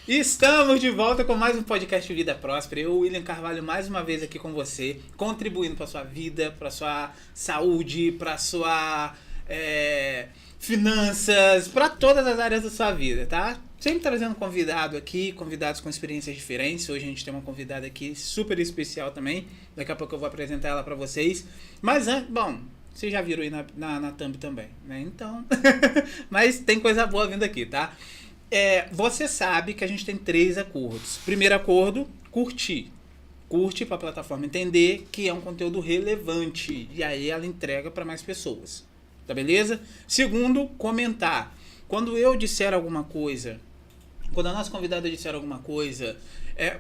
Estamos de volta com mais um podcast Vida Próspera. Eu, William Carvalho, mais uma vez aqui com você, contribuindo para sua vida, para sua saúde, para sua finanças, para todas as áreas da sua vida, tá? Sempre trazendo convidado aqui, convidados com experiências diferentes. Hoje a gente tem uma convidada aqui super especial também. Daqui a pouco eu vou apresentar ela para vocês. Mas, bom, vocês já viram aí na thumb também, né? Então, mas tem coisa boa vindo aqui, tá? Você sabe que a gente tem 3 acordos. Primeiro acordo, curtir. Curte para a plataforma entender que é um conteúdo relevante. E aí ela entrega para mais pessoas. Tá beleza? Segundo, comentar. Quando eu disser alguma coisa, quando a nossa convidada disser alguma coisa,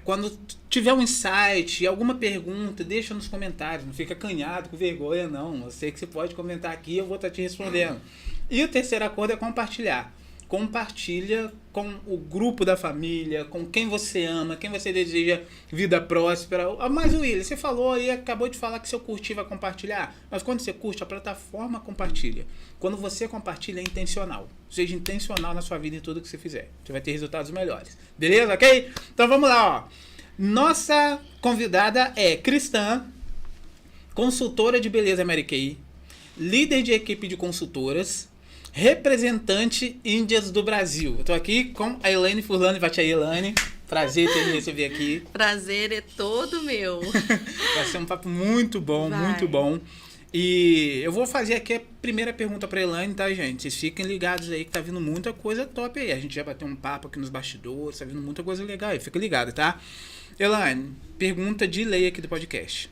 quando tiver um insight, alguma pergunta, deixa nos comentários. Não fica acanhado, com vergonha, não. Eu sei que você pode comentar aqui, eu vou estar te respondendo. E o terceiro acordo é compartilhar. Compartilha com o grupo da família, com quem você ama, quem você deseja vida próspera. Mas o William, você falou aí, acabou de falar que se eu curtir vai compartilhar. Mas quando você curte, a plataforma compartilha. Quando você compartilha, é intencional. Seja intencional na sua vida em tudo que você fizer. Você vai ter resultados melhores. Beleza? Ok? Então vamos lá, ó. Nossa convidada é cristã, consultora de beleza Mary Kay, líder de equipe de consultoras, representante Índias do Brasil. Eu tô aqui com a Elaine Furlani. Vai, tia Elaine. Prazer ter me receber aqui. Prazer é todo meu. Vai ser um papo muito bom, muito bom. E eu vou fazer aqui a primeira pergunta pra Elaine, tá, gente? Vocês fiquem ligados aí que tá vindo muita coisa top aí. A gente já bateu um papo aqui nos bastidores, tá vindo muita coisa legal aí. Fica ligado, tá? Elaine, pergunta de lei aqui do podcast.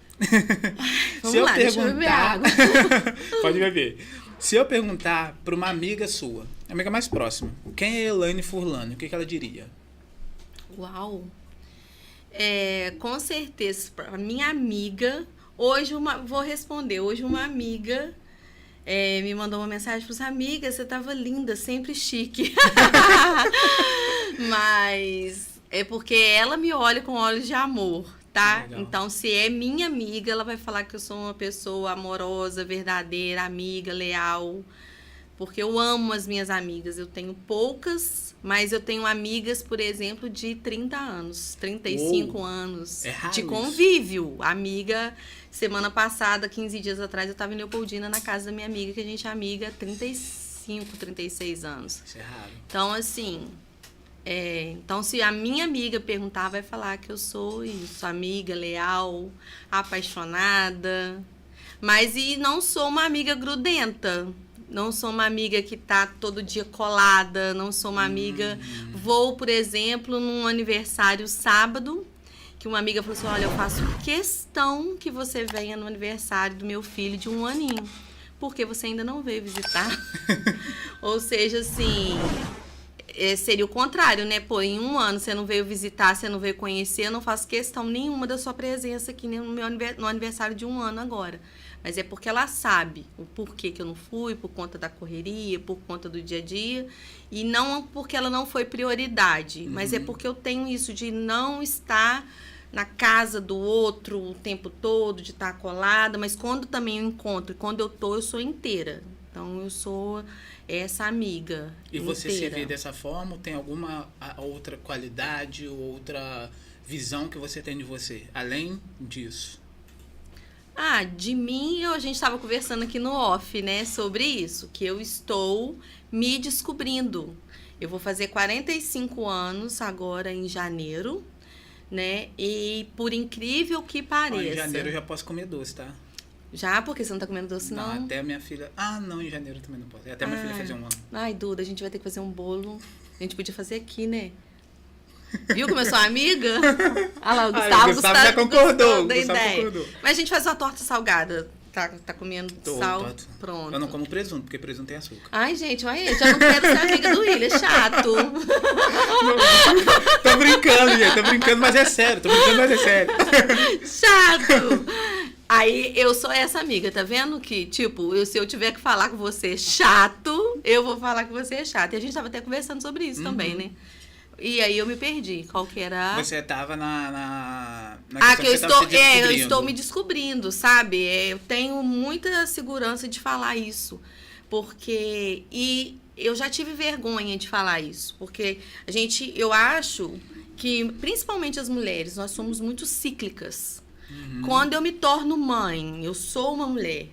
Vamos lá, deixa eu beber água. Pode beber. Se eu perguntar para uma amiga sua, amiga mais próxima, quem é Elaine Furlani, o que ela diria? Uau! Com certeza, para minha amiga, vou responder, hoje uma amiga me mandou uma mensagem para os amigas, você tava linda, sempre chique. Mas é porque ela me olha com olhos de amor. Tá? Legal. Então, se é minha amiga, ela vai falar que eu sou uma pessoa amorosa, verdadeira, amiga, leal. Porque eu amo as minhas amigas. Eu tenho poucas, mas eu tenho amigas, por exemplo, de 30 anos, 35 anos. De convívio. Amiga, semana passada, 15 dias atrás, eu estava em Leopoldina, na casa da minha amiga, que a gente é amiga há 35, 36 anos. Isso é raro. Então, assim... Então, se a minha amiga perguntar, vai falar que eu sou isso, amiga, leal, apaixonada, mas não sou uma amiga grudenta, não sou uma amiga que tá todo dia colada, não sou uma amiga... Vou, por exemplo, num aniversário sábado, que uma amiga falou assim, olha, eu faço questão que você venha no aniversário do meu filho de 1 aninho, porque você ainda não veio visitar. Ou seja, assim... seria o contrário, né? Pô, em 1 ano você não veio visitar, você não veio conhecer, eu não faço questão nenhuma da sua presença aqui no aniversário de 1 ano agora. Mas é porque ela sabe o porquê que eu não fui, por conta da correria, por conta do dia a dia, e não porque ela não foi prioridade, mas é porque eu tenho isso de não estar na casa do outro o tempo todo, de estar colada, mas quando também eu encontro, quando eu sou inteira. Então, eu sou essa amiga E inteira. você se vê dessa forma ou tem alguma outra qualidade ou outra visão que você tem de você, além disso? De mim, a gente estava conversando aqui no off, né, sobre isso, que eu estou me descobrindo. Eu vou fazer 45 anos agora em janeiro, né, e por incrível que pareça... Em janeiro eu já posso comer doce, tá? Já? Porque você não tá comendo doce, não? Até a minha filha... não, em janeiro também não posso. Até minha filha fazer 1 ano. Ai, Duda, a gente vai ter que fazer um bolo. A gente podia fazer aqui, né? Viu como eu sou amiga? Olha lá, o Gustavo, o Gustavo já concordou. Da ideia. Mas a gente faz uma torta salgada. Tá comendo sal? Pronto. Eu não como presunto, porque presunto tem açúcar. Ai, gente, olha aí. Já não quero ser amiga do William, é chato. Tô brincando, gente. Tô brincando, mas é sério. Chato. Aí eu sou essa amiga, tá vendo? Que, tipo, se eu tiver que falar com você chato, eu vou falar que você é chato. E a gente tava até conversando sobre isso também, né? E aí eu me perdi. Qual que era? Você tava na que eu estou me descobrindo, sabe? Eu tenho muita segurança de falar isso. Porque... E eu já tive vergonha de falar isso, porque eu acho que, principalmente as mulheres, nós somos muito cíclicas. Quando eu me torno mãe, eu sou uma mulher.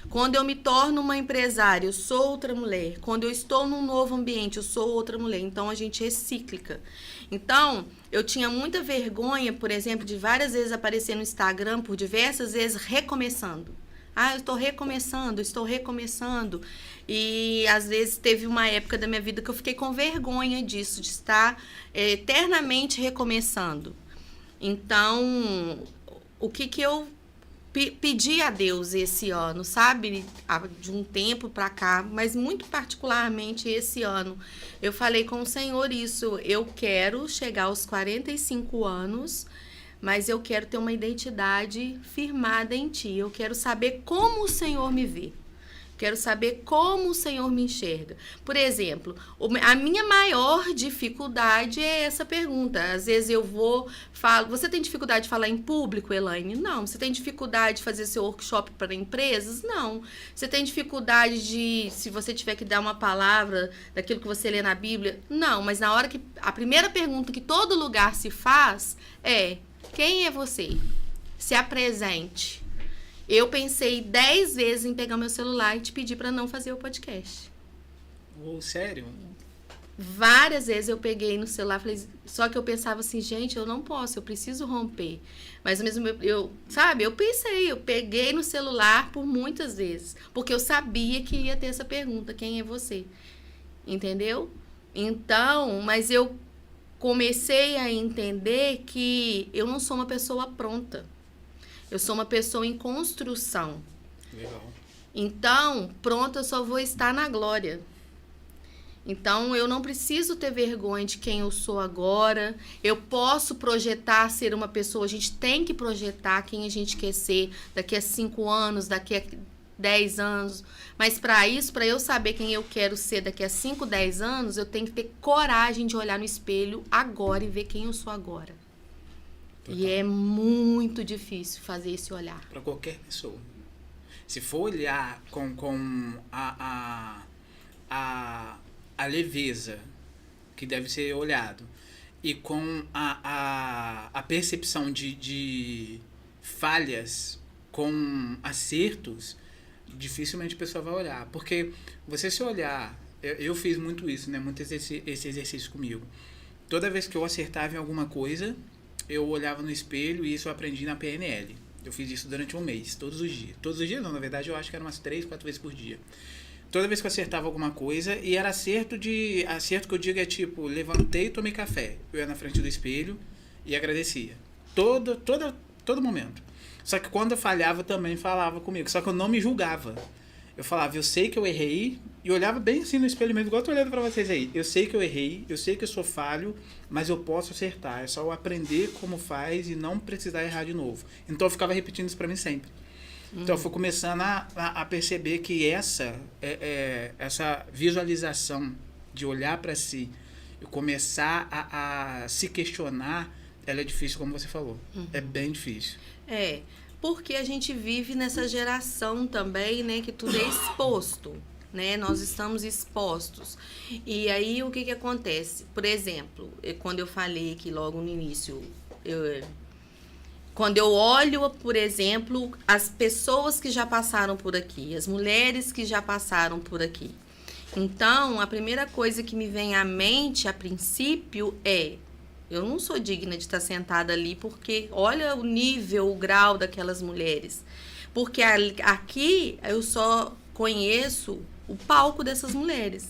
Quando eu me torno uma empresária, eu sou outra mulher. Quando eu estou num novo ambiente, eu sou outra mulher. Então, a gente é cíclica. Então, eu tinha muita vergonha, por exemplo, de várias vezes aparecer no Instagram, por diversas vezes, recomeçando. Eu estou recomeçando. E, às vezes, teve uma época da minha vida que eu fiquei com vergonha disso, de estar eternamente recomeçando. Então, o que eu pedi a Deus esse ano, sabe? De um tempo para cá, mas muito particularmente esse ano. Eu falei com o Senhor isso. Eu quero chegar aos 45 anos, mas eu quero ter uma identidade firmada em Ti. Eu quero saber como o Senhor me vê. Quero saber como o Senhor me enxerga. Por exemplo, a minha maior dificuldade é essa pergunta. Às vezes eu falo, você tem dificuldade de falar em público, Elaine? Não. Você tem dificuldade de fazer seu workshop para empresas? Não. Você tem dificuldade se você tiver que dar uma palavra daquilo que você lê na Bíblia? Não. Mas na hora que a primeira pergunta que todo lugar se faz é: quem é você? Se apresente. Eu pensei 10 vezes em pegar meu celular e te pedir para não fazer o podcast. Sério? Várias vezes eu peguei no celular, falei, só que eu pensava assim, gente, eu não posso, eu preciso romper. Mas mesmo eu peguei no celular por muitas vezes, porque eu sabia que ia ter essa pergunta, quem é você? Entendeu? Então, mas eu comecei a entender que eu não sou uma pessoa pronta. Eu sou uma pessoa em construção. Legal. Então, pronto, eu só vou estar na glória. Então, eu não preciso ter vergonha de quem eu sou agora. Eu posso projetar ser uma pessoa. A gente tem que projetar quem a gente quer ser daqui a 5 anos, daqui a 10 anos. Mas para isso, para eu saber quem eu quero ser daqui a 5, 10 anos, eu tenho que ter coragem de olhar no espelho agora e ver quem eu sou agora. Total. E é muito difícil fazer esse olhar. Para qualquer pessoa. Se for olhar com a leveza que deve ser olhado e com a percepção de falhas com acertos, dificilmente a pessoa vai olhar. Porque você se olhar... Eu fiz muito isso, né? Muito esse exercício comigo. Toda vez que eu acertava em alguma coisa... eu olhava no espelho e isso eu aprendi na PNL. Eu fiz isso durante um mês, todos os dias. Todos os dias não, na verdade eu acho que era umas 3, 4 vezes por dia. Toda vez que eu acertava alguma coisa, e era acerto que eu digo é tipo, levantei e tomei café. Eu ia na frente do espelho e agradecia. Todo momento. Só que quando eu falhava, eu também falava comigo. Só que eu não me julgava. Eu falava, eu sei que eu errei, e olhava bem assim no espelho mesmo, igual eu tô olhando pra vocês aí. Eu sei que eu errei, eu sei que eu sou falho, mas eu posso acertar. É só eu aprender como faz e não precisar errar de novo. Então eu ficava repetindo isso pra mim sempre. Então eu fui começando a perceber que essa visualização de olhar pra si e começar a se questionar, ela é difícil, como você falou. É bem difícil. Porque a gente vive nessa geração também, né, que tudo é exposto, né? Nós estamos expostos. E aí, o que acontece? Por exemplo, quando eu falei aqui logo no início, quando eu olho, por exemplo, as pessoas que já passaram por aqui, as mulheres que já passaram por aqui. Então, a primeira coisa que me vem à mente, a princípio, eu não sou digna de estar sentada ali porque olha o nível, o grau daquelas mulheres. Porque aqui eu só conheço o palco dessas mulheres.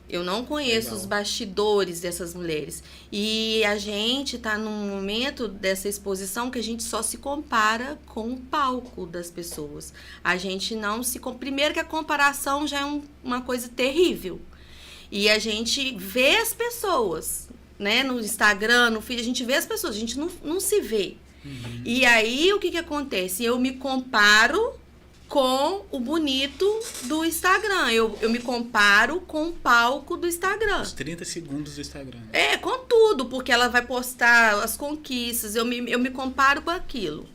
Eu não conheço os bastidores dessas mulheres. E a gente está num momento dessa exposição que a gente só se compara com o palco das pessoas. A gente não se... Primeiro que a comparação já é uma coisa terrível. E a gente vê as pessoas... né, no Instagram, no feed, a gente vê as pessoas, a gente não se vê. E aí, o que acontece? Eu me comparo com o bonito do Instagram. Eu me comparo com o palco do Instagram. Os 30 segundos do Instagram. Com tudo, porque ela vai postar as conquistas, eu me comparo com aquilo.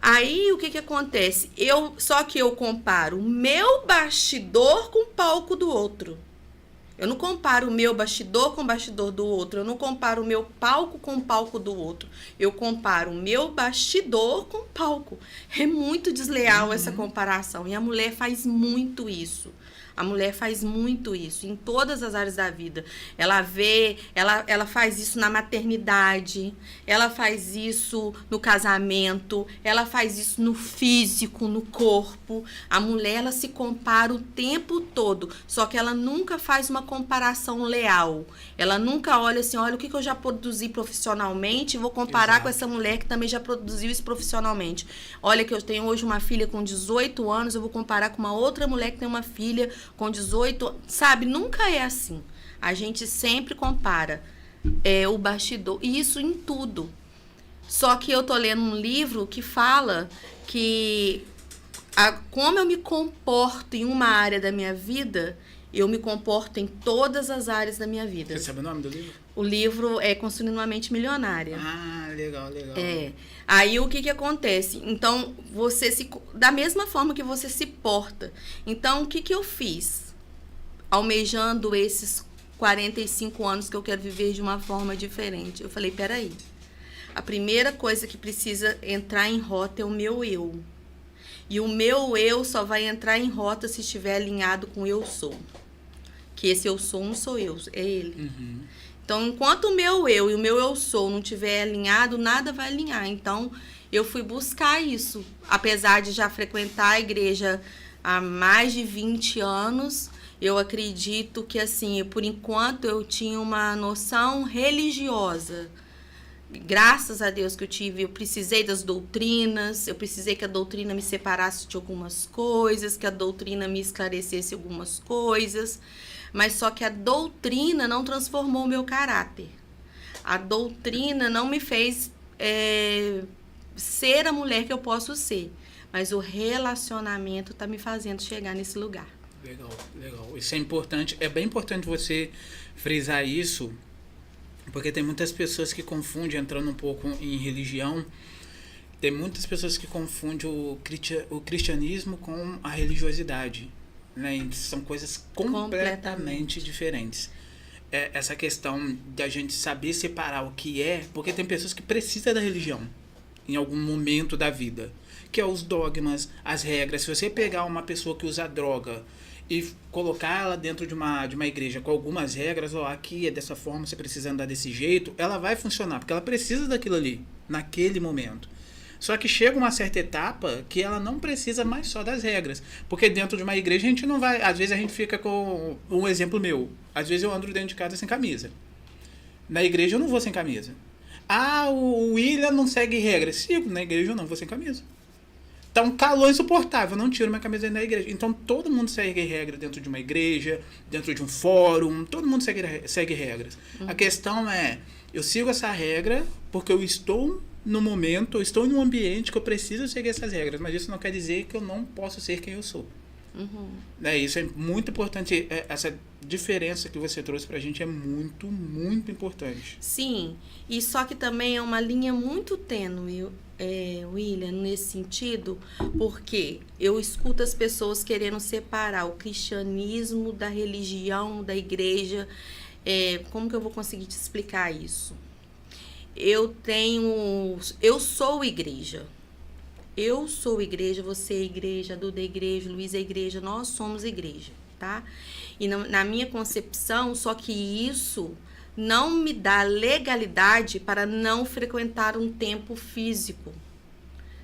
Aí, o que acontece? Só que eu comparo o meu bastidor com o palco do outro. Eu não comparo o meu bastidor com o bastidor do outro. Eu não comparo o meu palco com o palco do outro. Eu comparo o meu bastidor com o palco. É muito desleal essa comparação. E a mulher faz muito isso. A mulher faz muito isso em todas as áreas da vida. Ela faz isso na maternidade, ela faz isso no casamento, ela faz isso no físico, no corpo. A mulher, ela se compara o tempo todo, só que ela nunca faz uma comparação leal. Ela nunca olha assim, olha o que eu já produzi profissionalmente e vou comparar com essa mulher que também já produziu isso profissionalmente. Olha que eu tenho hoje uma filha com 18 anos, eu vou comparar com uma outra mulher que tem uma filha com 18, sabe? Nunca é assim. A gente sempre compara o bastidor, e isso em tudo. Só que eu tô lendo um livro que fala que como eu me comporto em uma área da minha vida, eu me comporto em todas as áreas da minha vida. Você sabe o nome do livro? O livro é Construindo uma Mente Milionária. Ah, legal. Aí o que acontece? Então, da mesma forma que você se porta. Então, o que eu fiz? Almejando esses 45 anos que eu quero viver de uma forma diferente. Eu falei, peraí. A primeira coisa que precisa entrar em rota é o meu eu. E o meu eu só vai entrar em rota se estiver alinhado com o eu sou. Que esse eu sou não sou eu, é ele. Então, enquanto o meu eu e o meu eu sou não estiver alinhado, nada vai alinhar. Então, eu fui buscar isso. Apesar de já frequentar a igreja há mais de 20 anos, eu acredito que, assim, por enquanto eu tinha uma noção religiosa. Graças a Deus que eu precisei das doutrinas, eu precisei que a doutrina me separasse de algumas coisas, que a doutrina me esclarecesse algumas coisas. Mas só que a doutrina não transformou o meu caráter. A doutrina não me fez ser a mulher que eu posso ser. Mas o relacionamento está me fazendo chegar nesse lugar. Legal. Isso é importante. É bem importante você frisar isso, porque tem muitas pessoas que confundem, entrando um pouco em religião, tem muitas pessoas que confundem o cristianismo com a religiosidade. Né? São coisas completamente diferentes. Essa questão de a gente saber separar o que é, porque tem pessoas que precisam da religião em algum momento da vida, que é os dogmas, as regras. Se você pegar uma pessoa que usa droga e colocar ela dentro de uma igreja com algumas regras, aqui é dessa forma, você precisa andar desse jeito, ela vai funcionar, porque ela precisa daquilo ali, naquele momento. Só que chega uma certa etapa que ela não precisa mais só das regras. Porque dentro de uma igreja a gente não vai... Às vezes a gente fica com um exemplo meu. Às vezes eu ando dentro de casa sem camisa. Na igreja eu não vou sem camisa. O William não segue regras. Sigo, na igreja eu não vou sem camisa. Tá um calor insuportável, eu não tiro minha camisa na igreja. Então todo mundo segue regra dentro de uma igreja, dentro de um fórum, todo mundo segue regras. A questão é, eu sigo essa regra porque eu estou no momento, eu estou em um ambiente que eu preciso seguir essas regras, mas isso não quer dizer que eu não posso ser quem eu sou. Isso é muito importante, essa diferença que você trouxe pra gente é muito, muito importante. Sim, e só que também é uma linha muito tênue, William, nesse sentido, porque eu escuto as pessoas querendo separar o cristianismo da religião, da igreja. Como que eu vou conseguir te explicar isso? Eu sou igreja. Eu sou igreja, você é igreja, Duda é igreja, Luiz é igreja, nós somos igreja, tá? E na minha concepção, só que isso não me dá legalidade para não frequentar um templo físico,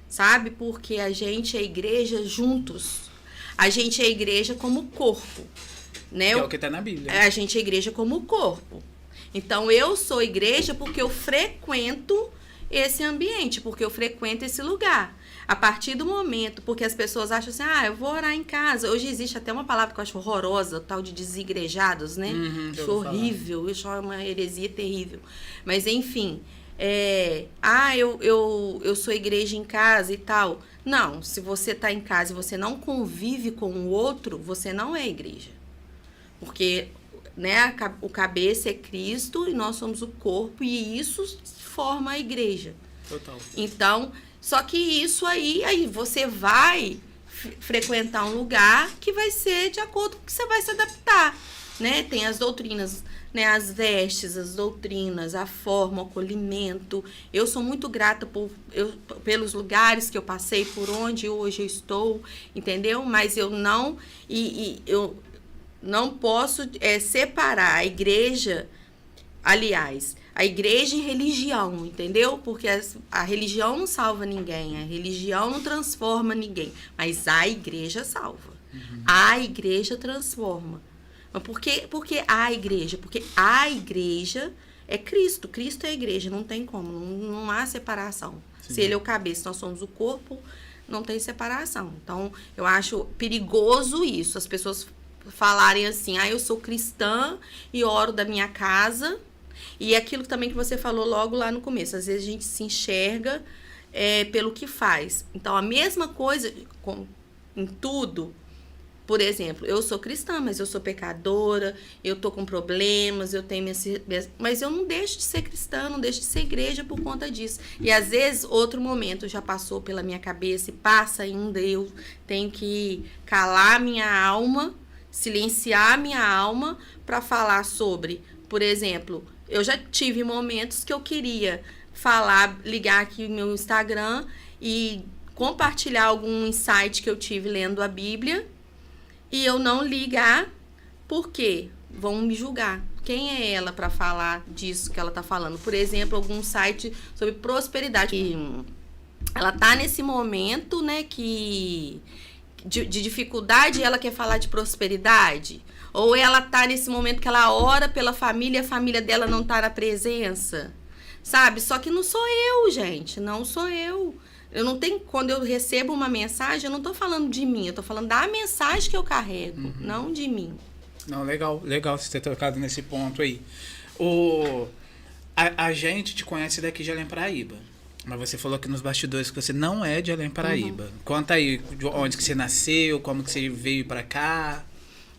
sabe? Porque a gente é igreja juntos. A gente é igreja como corpo, né? Que é o que está na Bíblia. A gente é igreja como corpo. Então, eu sou igreja porque eu frequento esse ambiente, porque eu frequento esse lugar. A partir do momento, porque as pessoas acham assim, eu vou orar em casa. Hoje existe até uma palavra que eu acho horrorosa, tal de desigrejados, né? Acho horrível, isso é uma heresia terrível. Mas, enfim, eu sou igreja em casa e tal. Não, se você está em casa e você não convive com o outro, você não é igreja. Porque... né, o cabeça é Cristo e nós somos o corpo, e isso forma a igreja. Total. Então, Só que isso aí você vai frequentar um lugar que vai ser de acordo com que você vai se adaptar, né? Tem as doutrinas, né? As vestes, as doutrinas, a forma, o acolhimento. Eu sou muito grata pelos lugares que eu passei, por onde hoje eu estou, entendeu? Mas eu não posso separar a igreja, aliás, a igreja e religião, entendeu? Porque a religião não salva ninguém, a religião não transforma ninguém, mas a igreja salva. A igreja transforma. Mas por que a igreja? Porque a igreja é Cristo. Cristo é a igreja, não tem como, não há separação. Sim. Se ele é o cabeça, nós somos o corpo, não tem separação. Então, eu acho perigoso isso, as pessoas falarem assim, eu sou cristã e oro da minha casa. E aquilo também que você falou logo lá no começo, às vezes a gente se enxerga pelo que faz. Então, a mesma coisa em tudo. Por exemplo, eu sou cristã, mas eu sou pecadora, eu tô com problemas, eu tenho mas eu não deixo de ser cristã, não deixo de ser igreja por conta disso. E às vezes, outro momento já passou pela minha cabeça e passa ainda, eu tenho que calar minha alma, silenciar minha alma para falar sobre, por exemplo, eu já tive momentos que eu queria ligar aqui o meu Instagram e compartilhar algum insight que eu tive lendo a Bíblia e eu não ligar, porque vão me julgar. Quem é ela para falar disso que ela tá falando? Por exemplo, algum site sobre prosperidade. E ela tá nesse momento, né, de dificuldade e ela quer falar de prosperidade. Ou ela tá nesse momento que ela ora pela família e a família dela não tá na presença, sabe? Só que não sou eu, gente, não sou eu. Eu não tenho, quando eu recebo uma mensagem, eu não tô falando de mim, eu tô falando da mensagem que eu carrego, não de mim. Não, legal você ter tocado nesse ponto aí. A gente te conhece daqui de Belém Paraíba, mas você falou aqui nos bastidores que você não é de Belém Paraíba. Conta aí, de onde que você nasceu, como que você veio pra cá.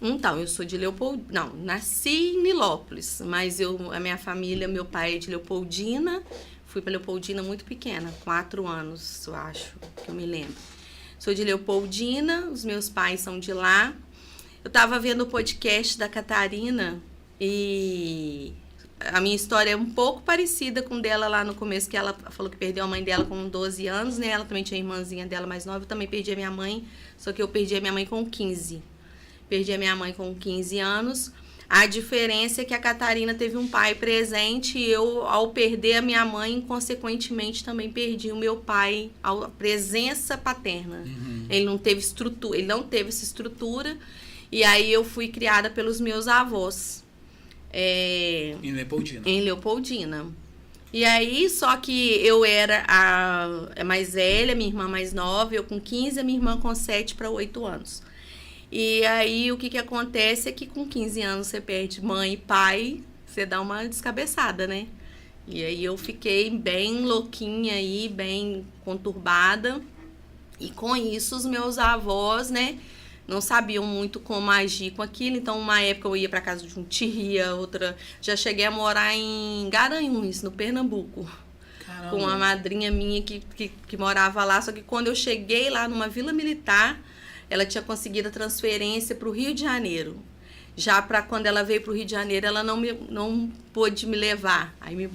Então, eu sou de Leopoldina. Não, nasci em Nilópolis, mas a minha família, meu pai é de Leopoldina. Fui para Leopoldina muito pequena, 4 anos, eu acho, que eu me lembro. Sou de Leopoldina, os meus pais são de lá. Eu estava vendo o podcast da Catarina e a minha história é um pouco parecida com dela lá no começo, que ela falou que perdeu a mãe dela com 12 anos, né? Ela também tinha a irmãzinha dela mais nova, eu também perdi a minha mãe, só que eu perdi a minha mãe com 15. Perdi a minha mãe com 15 anos. A diferença é que a Catarina teve um pai presente e eu, ao perder a minha mãe, consequentemente também perdi o meu pai, a presença paterna. Ele não teve essa estrutura. E aí eu fui criada pelos meus avós. Em Leopoldina. Em Leopoldina. E aí, só que eu era a mais velha, minha irmã mais nova, eu com 15, a minha irmã com 7 para 8 anos. E aí, o que acontece é que com 15 anos você perde mãe e pai, você dá uma descabeçada, né? E aí eu fiquei bem louquinha aí, bem conturbada. E com isso, os meus avós, né, não sabiam muito como agir com aquilo. Então, uma época eu ia para casa de um tia, outra... Já cheguei a morar em Garanhuns, no Pernambuco. Caramba. Com uma madrinha minha que morava lá. Só que quando eu cheguei lá numa vila militar, ela tinha conseguido a transferência para o Rio de Janeiro. Já para quando ela veio para o Rio de Janeiro, ela não pôde me levar. Aí me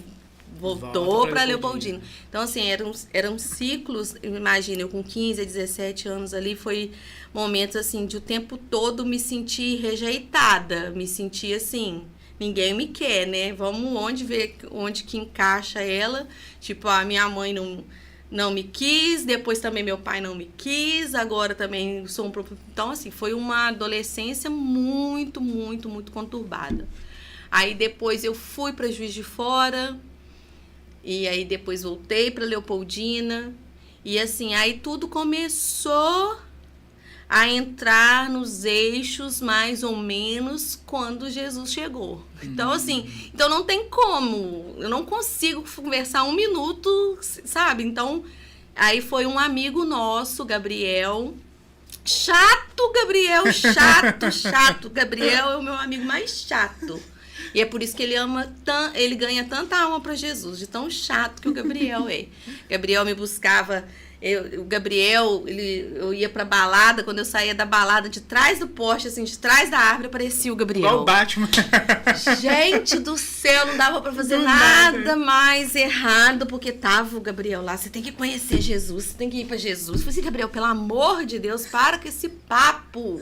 voltou para Leopoldina. Então, assim, eram ciclos. Imagina, eu com 15 a 17 anos ali, foi momentos, assim, de o tempo todo me sentir rejeitada. Me sentir, assim, ninguém me quer, né? Vamos ver onde que encaixa ela. Tipo, a minha mãe não me quis, depois também meu pai não me quis, agora também sou Então, assim, foi uma adolescência muito, muito, muito conturbada. Aí depois eu fui para Juiz de Fora, e aí depois voltei para Leopoldina, e assim, aí tudo começou a entrar nos eixos, mais ou menos, quando Jesus chegou. Então, assim, então não tem como, eu não consigo conversar 1 minuto, sabe? Então, aí foi um amigo nosso, Gabriel, chato, Gabriel é o meu amigo mais chato. E é por isso que ele ganha tanta alma para Jesus, de tão chato que o Gabriel é. Gabriel me buscava, o Gabriel, eu ia pra balada, quando eu saía da balada, de trás do poste, assim, de trás da árvore, aparecia o Gabriel. Igual o Batman. Gente do céu, não dava pra fazer nada mais errado, porque tava o Gabriel lá. Você tem que conhecer Jesus, você tem que ir pra Jesus. Eu falei assim, Gabriel, pelo amor de Deus, para com esse papo.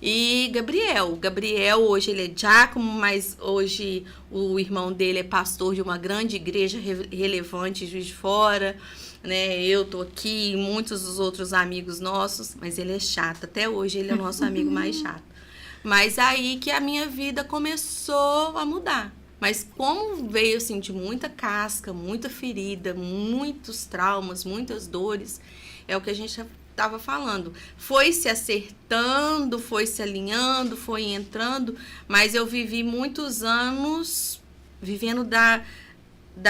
E Gabriel hoje ele é diácono, mas hoje o irmão dele é pastor de uma grande igreja relevante em Juiz de Fora, né? Eu tô aqui, muitos dos outros amigos nossos, mas ele é chato, até hoje ele é o nosso amigo mais chato. Mas aí que a minha vida começou a mudar. Mas como veio assim de muita casca, muita ferida, muitos traumas, muitas dores, é o que a gente estava falando. Foi se acertando, foi se alinhando, foi entrando, mas eu vivi muitos anos vivendo da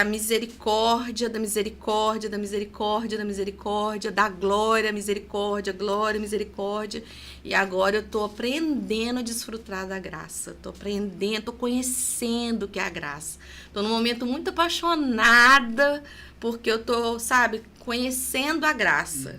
misericórdia, da misericórdia, da misericórdia, da misericórdia, da glória, misericórdia, glória, misericórdia. E agora eu tô aprendendo a desfrutar da graça. Tô aprendendo, tô conhecendo o que é a graça. Tô num momento muito apaixonada, porque eu tô, sabe, conhecendo a graça.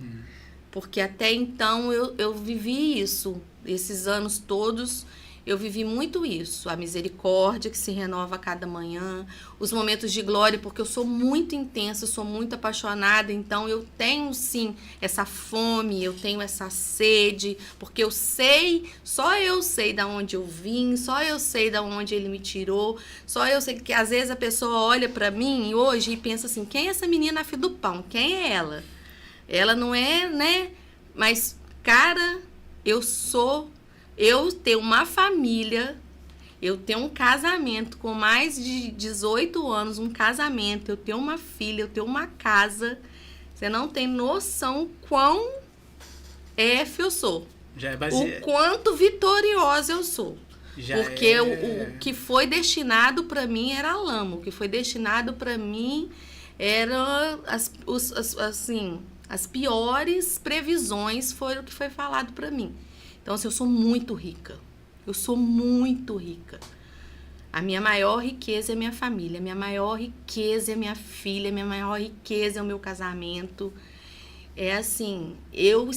Porque até então eu vivi isso, esses anos todos, eu vivi muito isso, a misericórdia que se renova a cada manhã, os momentos de glória, porque eu sou muito intensa, sou muito apaixonada, então eu tenho sim essa fome, eu tenho essa sede, porque eu sei, só eu sei de onde eu vim, só eu sei de onde ele me tirou, só eu sei que às vezes a pessoa olha pra mim hoje e pensa assim, quem é essa menina na fila do pão? Quem é ela? Ela não é, né? Mas, cara, eu tenho uma família, eu tenho um casamento com mais de 18 anos, um casamento, eu tenho uma filha, eu tenho uma casa. Você não tem noção quão eu sou. Já é o quanto vitoriosa eu sou. Porque o que foi destinado para mim era lama, o que foi destinado para mim era as piores previsões foi o que foi falado para mim. Então, assim, eu sou muito rica. Eu sou muito rica. A minha maior riqueza é minha família. A minha maior riqueza é minha filha. A minha maior riqueza é o meu casamento. É assim, eu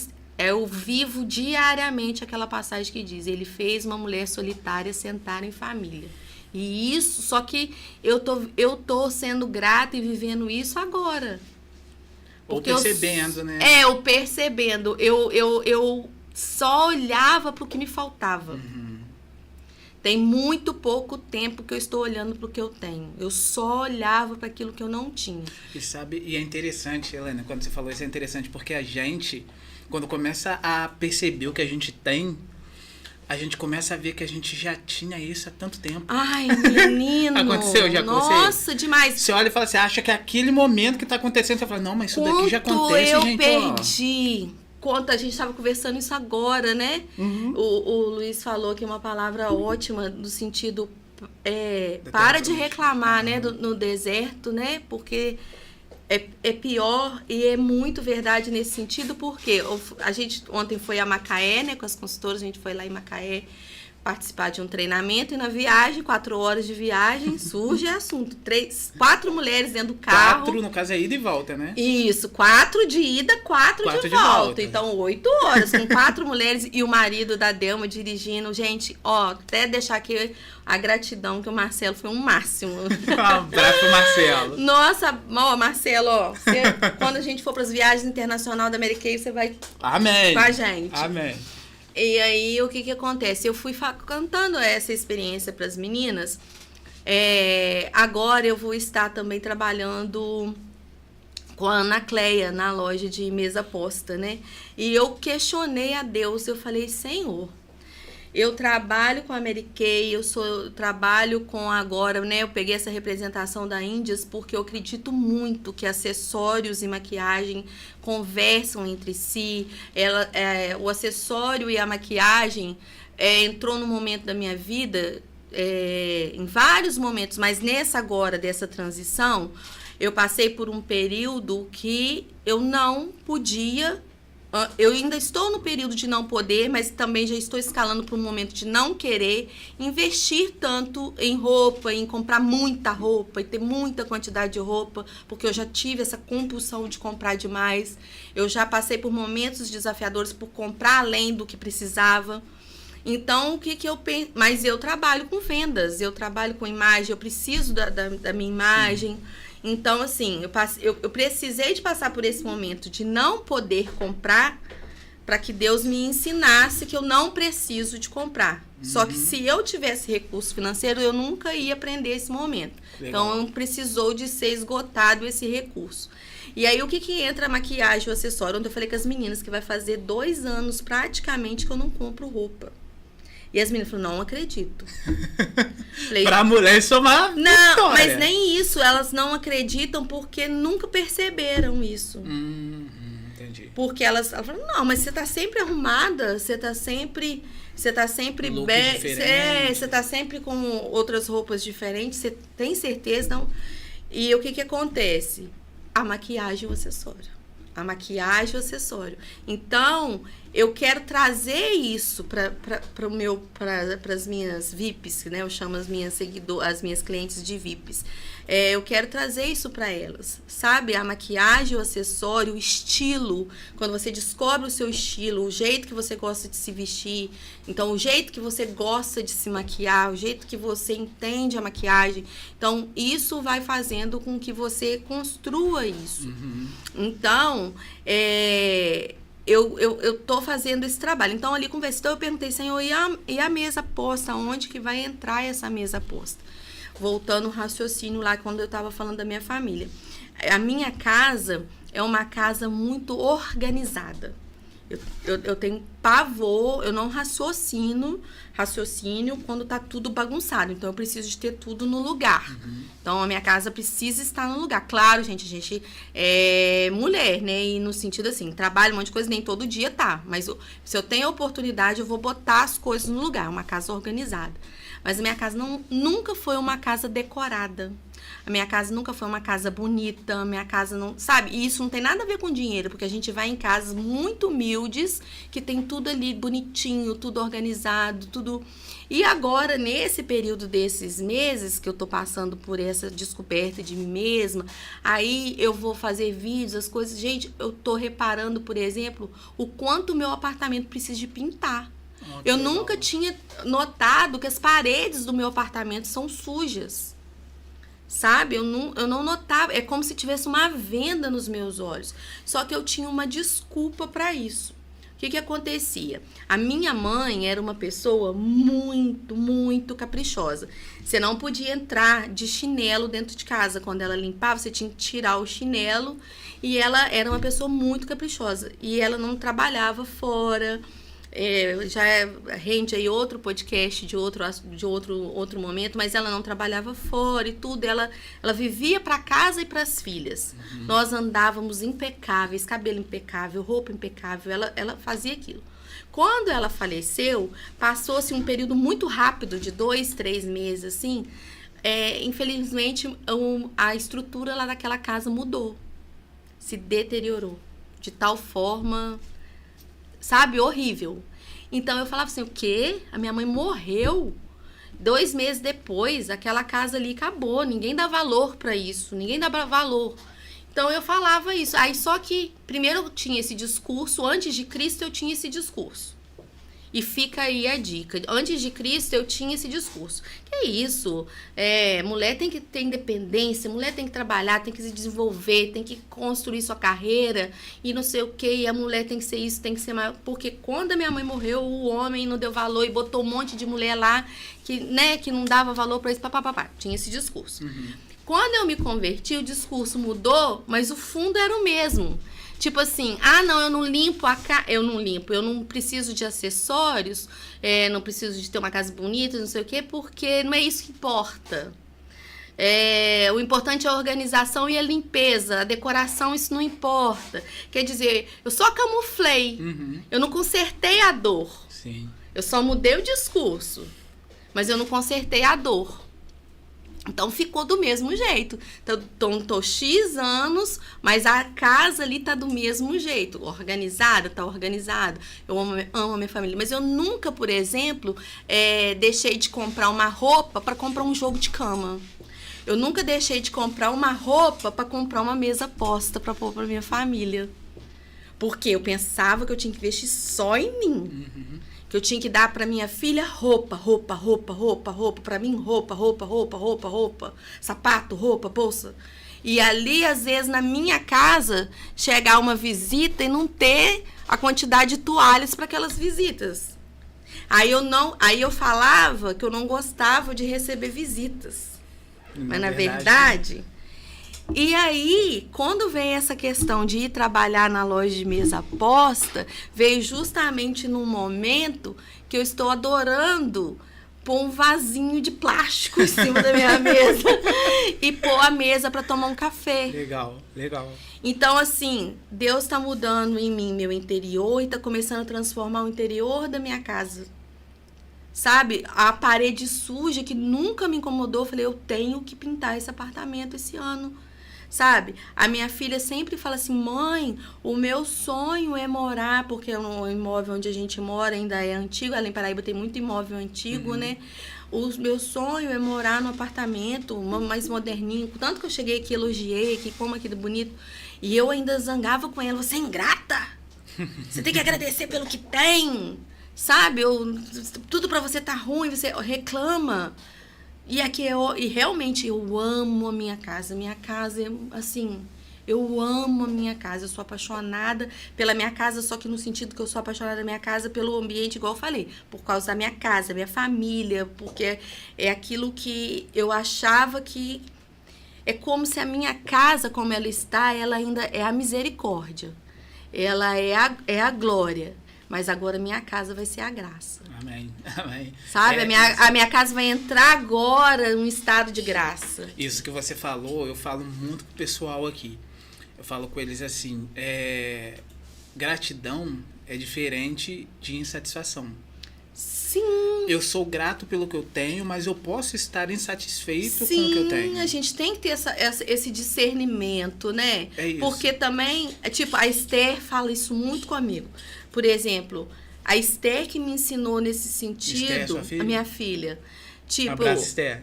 vivo diariamente aquela passagem que diz, ele fez uma mulher solitária sentar em família. E isso, só que eu tô sendo grata e vivendo isso agora. Ou percebendo, né? Eu percebendo. Eu só olhava para o que me faltava. Tem muito pouco tempo que eu estou olhando para o que eu tenho. Eu só olhava para aquilo que eu não tinha. E é interessante, Helena, quando você falou isso, é interessante, porque a gente, quando começa a perceber o que a gente tem, a gente começa a ver que a gente já tinha isso há tanto tempo. Ai, menino! Aconteceu? Nossa, demais! Você olha e fala assim, acha que é aquele momento que está acontecendo, você fala, não, mas isso daqui já acontece, eu gente. Perdi. A gente estava conversando isso agora, né? O Luiz falou que é uma palavra ótima, no sentido, para de reclamar, né? No deserto, né? Porque é pior e é muito verdade nesse sentido, porque a gente ontem foi a Macaé, né? Com as consultoras, a gente foi lá em Macaé participar de um treinamento e na viagem, 4 horas de viagem, surge assunto. 4 mulheres dentro do carro. 4, no caso, é ida e volta, né? Isso, 4 de ida, 4 de volta. Então, 8 horas, com 4 mulheres e o marido da Delma dirigindo. Gente, até deixar aqui a gratidão, que o Marcelo foi um máximo. Um abraço pro Marcelo. Nossa, Marcelo, quando a gente for para as viagens internacionais da Mary Kay, você vai Amém. com a gente. Amém. E aí, o que acontece? Eu fui contando essa experiência para as meninas. Agora eu vou estar também trabalhando com a Ana Cleia na loja de mesa posta, né? E eu questionei a Deus, eu falei, Senhor, eu trabalho com a Mary Kay, eu trabalho com agora, né? Eu peguei essa representação da Índias porque eu acredito muito que acessórios e maquiagem conversam entre si. O acessório e a maquiagem entrou no momento da minha vida, em vários momentos, mas nessa agora, dessa transição, eu passei por um período que eu não podia Eu ainda estou no período de não poder, mas também já estou escalando para um momento de não querer investir tanto em roupa, em comprar muita roupa e ter muita quantidade de roupa, porque eu já tive essa compulsão de comprar demais. Eu já passei por momentos desafiadores por comprar além do que precisava. Então, o que eu penso? Mas eu trabalho com vendas, eu trabalho com imagem, eu preciso da minha imagem. Sim. Então, assim, eu precisei de passar por esse momento de não poder comprar para que Deus me ensinasse que eu não preciso de comprar. Só que se eu tivesse recurso financeiro, eu nunca ia aprender esse momento. Legal. Então, precisou de ser esgotado esse recurso. E aí, o que entra a maquiagem, o acessório? Onde eu falei com as meninas que vai fazer 2 anos praticamente que eu não compro roupa. E as meninas falaram, não acredito. Falei, pra mulher isso é uma não, vitória. Mas nem isso, elas não acreditam porque nunca perceberam isso. Entendi. Porque elas falam, não, mas você tá sempre arrumada, você tá sempre bem, você tá sempre com outras roupas diferentes, você tem certeza? Não? E o que acontece? A maquiagem e o acessório. A maquiagem e o acessório. Então, eu quero trazer isso para as minhas VIPs, né? Eu chamo as minhas clientes de VIPs. Eu quero trazer isso para elas, sabe? A maquiagem, o acessório, o estilo. Quando você descobre o seu estilo, o jeito que você gosta de se vestir. Então, o jeito que você gosta de se maquiar, o jeito que você entende a maquiagem. Então, isso vai fazendo com que você construa isso. Então, eu tô fazendo esse trabalho. Então, ali com o vestido, eu perguntei, Senhor, e a mesa posta? Onde que vai entrar essa mesa posta? Voltando ao raciocínio lá, quando eu estava falando da minha família. A minha casa é uma casa muito organizada. Eu tenho pavor, eu não raciocínio quando tá tudo bagunçado. Então, eu preciso de ter tudo no lugar. Então, a minha casa precisa estar no lugar. Claro, gente, a gente é mulher, né? E no sentido assim, trabalho um monte de coisa, nem todo dia tá. Mas se eu tenho a oportunidade, eu vou botar as coisas no lugar. Uma casa organizada. Mas a minha casa nunca foi uma casa decorada. A minha casa nunca foi uma casa bonita. A minha casa não... Sabe? E isso não tem nada a ver com dinheiro. Porque a gente vai em casas muito humildes, que tem tudo ali bonitinho, tudo organizado, tudo... E agora, nesse período desses meses que eu tô passando por essa descoberta de mim mesma, aí eu vou fazer vídeos, as coisas... Gente, eu tô reparando, por exemplo, o quanto o meu apartamento precisa de pintar. Eu nunca tinha notado que as paredes do meu apartamento são sujas. Sabe? Eu não notava. É como se tivesse uma venda nos meus olhos. Só que eu tinha uma desculpa para isso. O que acontecia? A minha mãe era uma pessoa muito, muito caprichosa. Você não podia entrar de chinelo dentro de casa. Quando ela limpava, você tinha que tirar o chinelo. E ela era uma pessoa muito caprichosa. E ela não trabalhava fora. Já rende aí outro podcast de outro momento, mas ela não trabalhava fora e tudo, ela vivia para casa e para as filhas. Nós andávamos impecáveis, cabelo impecável, roupa impecável, ela fazia aquilo. Quando ela faleceu, passou-se um período muito rápido, de 2, 3 meses, assim, infelizmente a estrutura lá daquela casa mudou, se deteriorou, de tal forma... Sabe? Horrível. Então, eu falava assim, o quê? A minha mãe morreu? 2 meses depois, aquela casa ali acabou. Ninguém dá valor pra isso. Ninguém dá valor. Então, eu falava isso. Aí, só que, primeiro eu tinha esse discurso. Antes de Cristo, eu tinha esse discurso. E fica aí a dica. Antes de Cristo, eu tinha esse discurso. Que é isso? Mulher tem que ter independência, mulher tem que trabalhar, tem que se desenvolver, tem que construir sua carreira e não sei o quê. E a mulher tem que ser isso, tem que ser maior. Porque quando a minha mãe morreu, o homem não deu valor e botou um monte de mulher lá que não dava valor pra isso. Papapá. Tinha esse discurso. Quando eu me converti, o discurso mudou, mas o fundo era o mesmo. Tipo assim, não, eu não limpo eu não preciso de acessórios, não preciso de ter uma casa bonita, não sei o quê, porque não é isso que importa. O importante é a organização e a limpeza, a decoração, isso não importa. Quer dizer, eu só camuflei, eu não consertei a dor. Sim. Eu só mudei o discurso, mas eu não consertei a dor. Então, ficou do mesmo jeito. Então, tô X anos, mas a casa ali tá do mesmo jeito. Organizada, tá organizada. Eu amo a minha família. Mas eu nunca, por exemplo, deixei de comprar uma roupa para comprar um jogo de cama. Eu nunca deixei de comprar uma roupa para comprar uma mesa posta para pôr pra minha família. Porque eu pensava que eu tinha que investir só em mim. Uhum. Que eu tinha que dar pra minha filha roupa. Pra mim, roupa. Sapato, roupa, bolsa. E ali, às vezes, na minha casa, chegar uma visita e não ter a quantidade de toalhas para aquelas visitas. Aí eu falava que eu não gostava de receber visitas. Mas na verdade... E aí, quando vem essa questão de ir trabalhar na loja de mesa posta, veio justamente num momento que eu estou adorando pôr um vasinho de plástico em cima da minha mesa e pôr a mesa para tomar um café. Legal. Então, assim, Deus está mudando em mim meu interior e está começando a transformar o interior da minha casa. Sabe? A parede suja que nunca me incomodou, eu falei, eu tenho que pintar esse apartamento esse ano. Sabe? A minha filha sempre fala assim, mãe, o meu sonho é morar, porque o imóvel onde a gente mora ainda é antigo, além de Paraíba tem muito imóvel antigo, né? O meu sonho é morar num apartamento mais moderninho, tanto que eu cheguei aqui, elogiei, que como aqui bonito, e eu ainda zangava com ela, você é ingrata, você tem que agradecer pelo que tem, sabe? Tudo pra você tá ruim, você reclama. E aqui e realmente eu amo a minha casa. Minha casa é assim, eu amo a minha casa. Eu sou apaixonada pela minha casa, só que no sentido que eu sou apaixonada da minha casa pelo ambiente, igual eu falei, por causa da minha casa, minha família, porque é aquilo que eu achava que é como se a minha casa, como ela está, ela ainda é a misericórdia. Ela é a glória. Mas agora minha casa vai ser a graça. Amém. Sabe? A minha casa vai entrar agora num estado de graça. Isso que você falou, eu falo muito com o pessoal aqui. Eu falo com eles assim, gratidão é diferente de insatisfação. Sim. Eu sou grato pelo que eu tenho, mas eu posso estar insatisfeito com o que eu tenho. Sim, a gente tem que ter esse discernimento, né? É isso. Porque também, tipo, a Esther fala isso muito comigo. Por exemplo, a Esther que me ensinou nesse sentido, Esther, sua filha? A minha filha. Tipo, Abraço, Esther.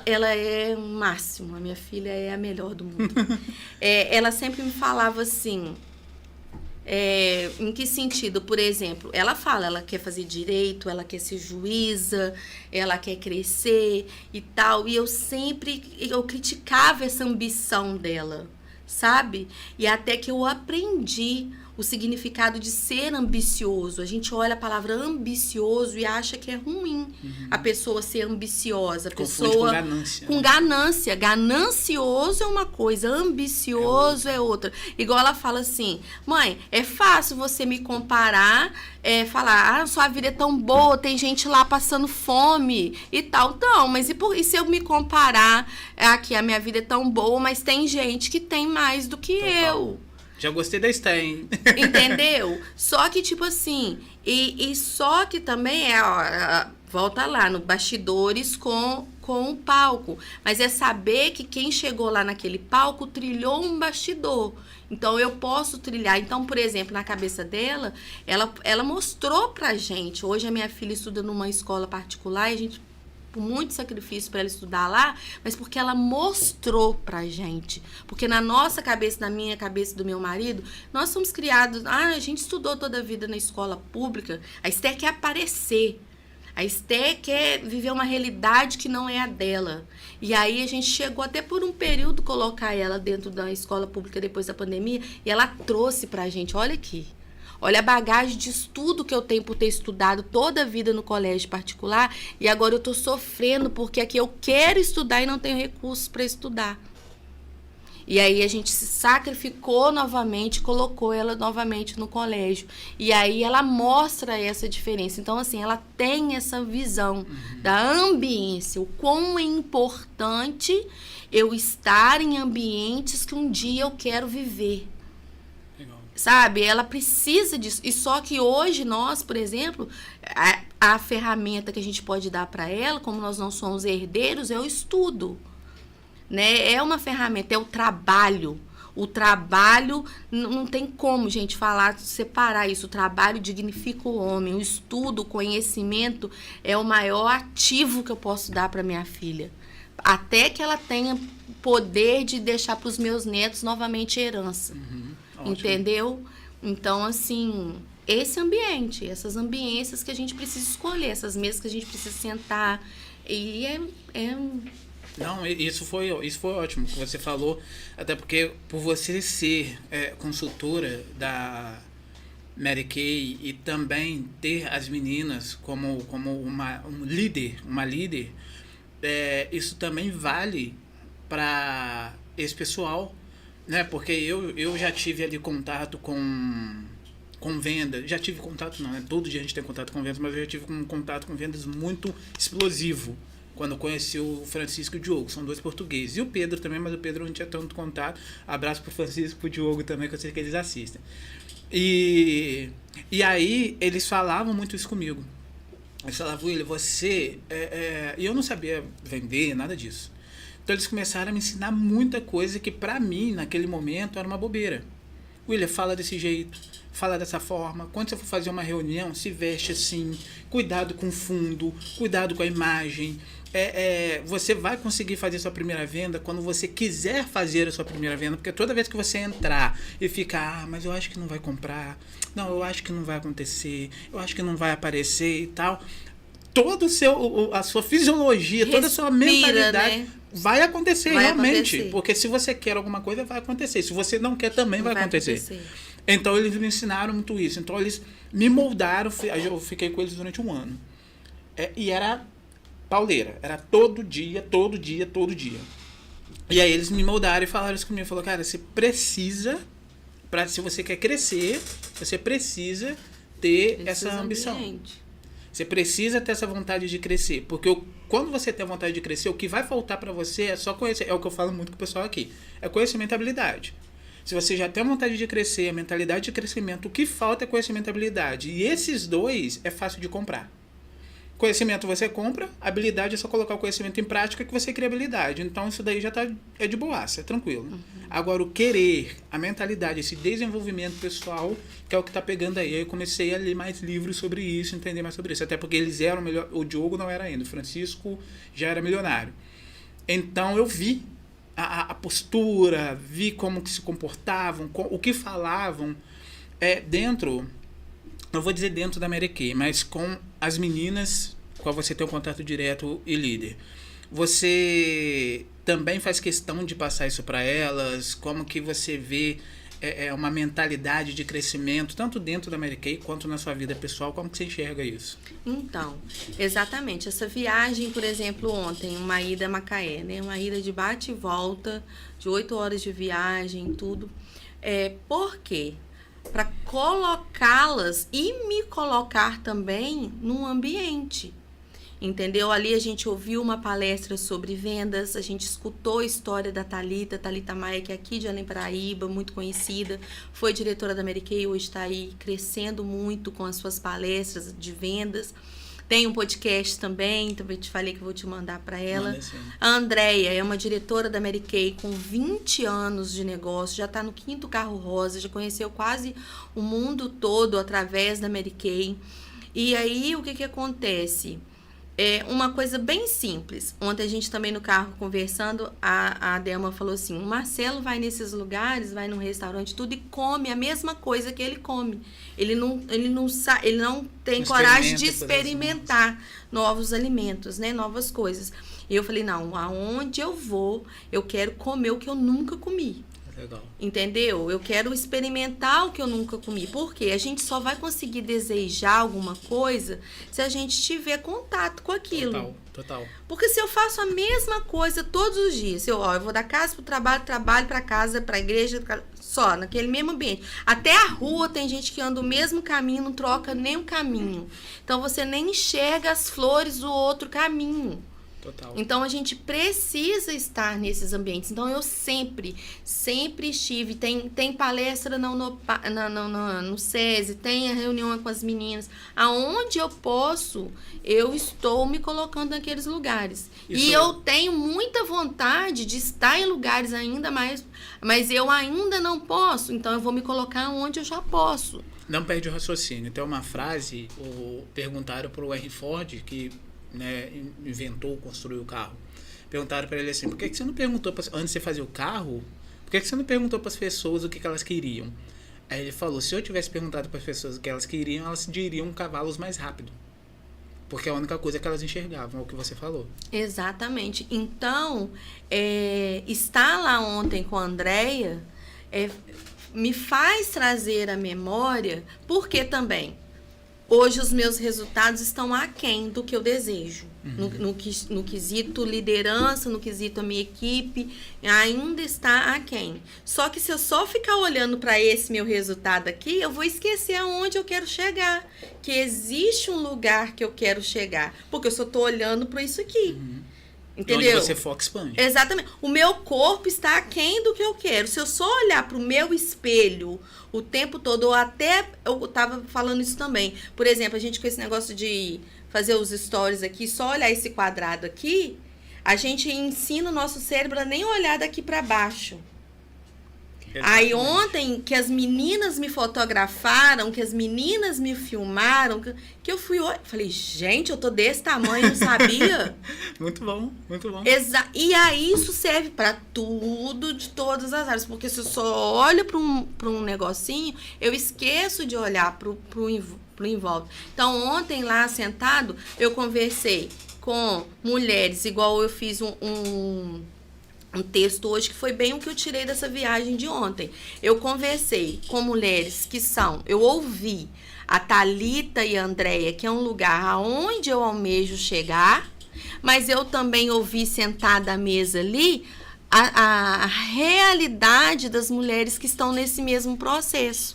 Ela é o máximo, a minha filha é a melhor do mundo. Ela sempre me falava assim, em que sentido? Por exemplo, ela fala, ela quer fazer direito, ela quer ser juíza, ela quer crescer e tal. E eu criticava essa ambição dela, sabe? E até que eu aprendi o significado de ser ambicioso. A gente olha a palavra ambicioso e acha que é ruim a pessoa ser ambiciosa. A pessoa com ganância. Com ganância. Ganancioso é uma coisa, ambicioso é outra. Igual ela fala assim, mãe, é fácil você me comparar, falar, sua vida é tão boa, tem gente lá passando fome e tal. Não, mas e se eu me comparar, aqui a minha vida é tão boa, mas tem gente que tem mais do que eu. Já gostei da Esther, hein? Entendeu? Só que, tipo assim, e só que também volta lá, no bastidores com o palco. Mas é saber que quem chegou lá naquele palco trilhou um bastidor. Então, eu posso trilhar. Então, por exemplo, na cabeça dela, ela mostrou pra gente. Hoje, a minha filha estuda numa escola particular e a gente... muito sacrifício para ela estudar lá, mas porque ela mostrou pra gente. Porque na nossa cabeça, na minha cabeça, do meu marido, nós somos criados... a gente estudou toda a vida na escola pública. A Esther quer aparecer. A Esther quer viver uma realidade que não é a dela. E aí a gente chegou até por um período colocar ela dentro da escola pública depois da pandemia, e ela trouxe pra gente, olha aqui, olha a bagagem de estudo que eu tenho por ter estudado toda a vida no colégio particular, e agora eu tô sofrendo porque aqui eu quero estudar e não tenho recursos para estudar. E aí a gente se sacrificou novamente, colocou ela novamente no colégio. E aí ela mostra essa diferença. Então, assim, ela tem essa visão da ambiência, o quão é importante eu estar em ambientes que um dia eu quero viver. Sabe? Ela precisa disso. E só que hoje nós, por exemplo, a ferramenta que a gente pode dar para ela, como nós não somos herdeiros, é o estudo. né? É uma ferramenta, é o trabalho. O trabalho, não tem como, gente, falar, separar isso. O trabalho dignifica o homem. O estudo, o conhecimento é o maior ativo que eu posso dar para minha filha. Até que ela tenha poder de deixar para os meus netos novamente herança. Entendeu? Então, assim, esse ambiente, essas ambiências que a gente precisa escolher, essas mesas que a gente precisa sentar. E Não, isso foi ótimo que você falou, até porque por você ser consultora da Mary Kay e também ter as meninas como um líder, isso também vale para esse pessoal, né? Porque eu já tive ali contato com venda, já tive contato, não, todo dia a gente tem contato com vendas, mas eu já tive um contato com vendas muito explosivo. Quando eu conheci o Francisco e o Diogo, são 2 portugueses. E o Pedro também, mas o Pedro não tinha tanto contato. Abraço pro Francisco e pro Diogo também, que eu sei que eles assistem. E aí, eles falavam muito isso comigo. Eles falavam, William, você... E eu não sabia vender, nada disso. Então, eles começaram a me ensinar muita coisa que, pra mim, naquele momento, era uma bobeira. William, fala desse jeito, fala dessa forma. Quando você for fazer uma reunião, se veste assim. Cuidado com o fundo, cuidado com a imagem. Você vai conseguir fazer sua primeira venda quando você quiser fazer a sua primeira venda, porque toda vez que você entrar e ficar, mas eu acho que não vai comprar, não, eu acho que não vai acontecer, eu acho que não vai aparecer e tal, todo a sua fisiologia, toda a sua mentalidade, né? Vai acontecer realmente, porque se você quer alguma coisa, vai acontecer, se você não quer também vai acontecer. Então eles me ensinaram muito isso, então eles me moldaram, eu fiquei com eles durante 1 ano, e era pauleira, era todo dia. E aí eles me moldaram e falaram isso comigo, falou, cara, você precisa, se você quer crescer, você precisa ter essa ambição. Você precisa ter essa vontade de crescer, porque quando você tem a vontade de crescer, o que vai faltar para você é só conhecer, é o que eu falo muito com o pessoal aqui, é conhecimento e habilidade. Se você já tem a vontade de crescer, a mentalidade de crescimento, o que falta é conhecimento e habilidade. E esses 2 é fácil de comprar. Conhecimento você compra, habilidade é só colocar o conhecimento em prática que você cria habilidade. Então isso daí já é de boaça, é tranquilo. Agora o querer, a mentalidade, esse desenvolvimento pessoal, que é o que tá pegando aí. Aí eu comecei a ler mais livros sobre isso, entender mais sobre isso. Até porque eles eram melhor, o Diogo não era ainda, o Francisco já era milionário. Então eu vi a postura, vi como que se comportavam, o que falavam dentro... Não vou dizer dentro da Mary Kay, mas com as meninas, com qual você tem um contato direto e líder. Você também faz questão de passar isso para elas? Como que você vê uma mentalidade de crescimento, tanto dentro da Mary Kay quanto na sua vida pessoal? Como que você enxerga isso? Então, exatamente. Essa viagem, por exemplo, ontem, uma ida a Macaé, né? Uma ida de bate e volta, de 8 horas de viagem, tudo. Por quê? Para colocá-las e me colocar também num ambiente, entendeu? Ali a gente ouviu uma palestra sobre vendas, a gente escutou a história da Thalita Maia, que é aqui de Além Paraíba, muito conhecida, foi diretora da Mary Kay, hoje está aí crescendo muito com as suas palestras de vendas. Tem um podcast também te falei que eu vou te mandar para ela. A Andréia é uma diretora da Mary Kay com 20 anos de negócio, já está no 5º carro rosa, já conheceu quase o mundo todo através da Mary Kay. E aí, o que acontece? Uma coisa bem simples. Ontem a gente também no carro conversando, a Delma falou assim, o Marcelo vai nesses lugares, vai num restaurante, tudo e come a mesma coisa que ele come. Ele não tem coragem de experimentar novos alimentos, né? Novas coisas. E eu falei, não, aonde eu vou, eu quero comer o que eu nunca comi. Legal. Entendeu? Eu quero experimentar o que eu nunca comi. Porque a gente só vai conseguir desejar alguma coisa se a gente tiver contato com aquilo. Total. Porque se eu faço a mesma coisa todos os dias, eu vou da casa pro trabalho pra casa, pra igreja, só naquele mesmo ambiente. Até a rua tem gente que anda o mesmo caminho, não troca nem o caminho. Então você nem enxerga as flores do outro caminho. Total. Então, a gente precisa estar nesses ambientes. Então, eu sempre estive. Tem palestra no SESI, tem a reunião com as meninas. Aonde eu posso, eu estou me colocando naqueles lugares. E eu tenho muita vontade de estar em lugares ainda mais, mas eu ainda não posso. Então, eu vou me colocar onde eu já posso. Não perde o raciocínio. Tem uma frase, perguntaram para o Henry Ford, que, né, inventou, construiu o carro. Perguntaram para ele assim, por que você não perguntou, antes de você fazer o carro, por que você não perguntou para as pessoas o que elas queriam? Aí ele falou, se eu tivesse perguntado para as pessoas o que elas queriam, elas diriam cavalos mais rápido. Porque é a única coisa que elas enxergavam, é o que você falou. Exatamente. Então, estar lá ontem com a Andréia me faz trazer a memória, porque também hoje os meus resultados estão aquém do que eu desejo. No quesito liderança, no quesito a minha equipe, ainda está aquém. Só que se eu só ficar olhando para esse meu resultado aqui, eu vou esquecer aonde eu quero chegar. Que existe um lugar que eu quero chegar. Porque eu só estou olhando para isso aqui. Entendeu? Onde você foca, expande. Exatamente. O meu corpo está aquém do que eu quero. Se eu só olhar para o meu espelho o tempo todo, ou até eu estava falando isso também. Por exemplo, a gente com esse negócio de fazer os stories aqui, só olhar esse quadrado aqui, a gente ensina o nosso cérebro a nem olhar daqui para baixo. Aí ontem, que as meninas me fotografaram, que as meninas me filmaram, que eu fui... Falei, gente, eu tô desse tamanho, não sabia? Muito bom, muito bom. E aí isso serve para tudo, de todas as áreas. Porque se eu só olho para um negocinho, eu esqueço de olhar pro em volta. Então, ontem lá sentado, eu conversei com mulheres, igual eu fiz um texto hoje, que foi bem o que eu tirei dessa viagem de ontem. Eu conversei com mulheres que eu ouvi a Thalita e a Andréia, que é um lugar aonde eu almejo chegar, mas eu também ouvi sentada à mesa ali a realidade das mulheres que estão nesse mesmo processo.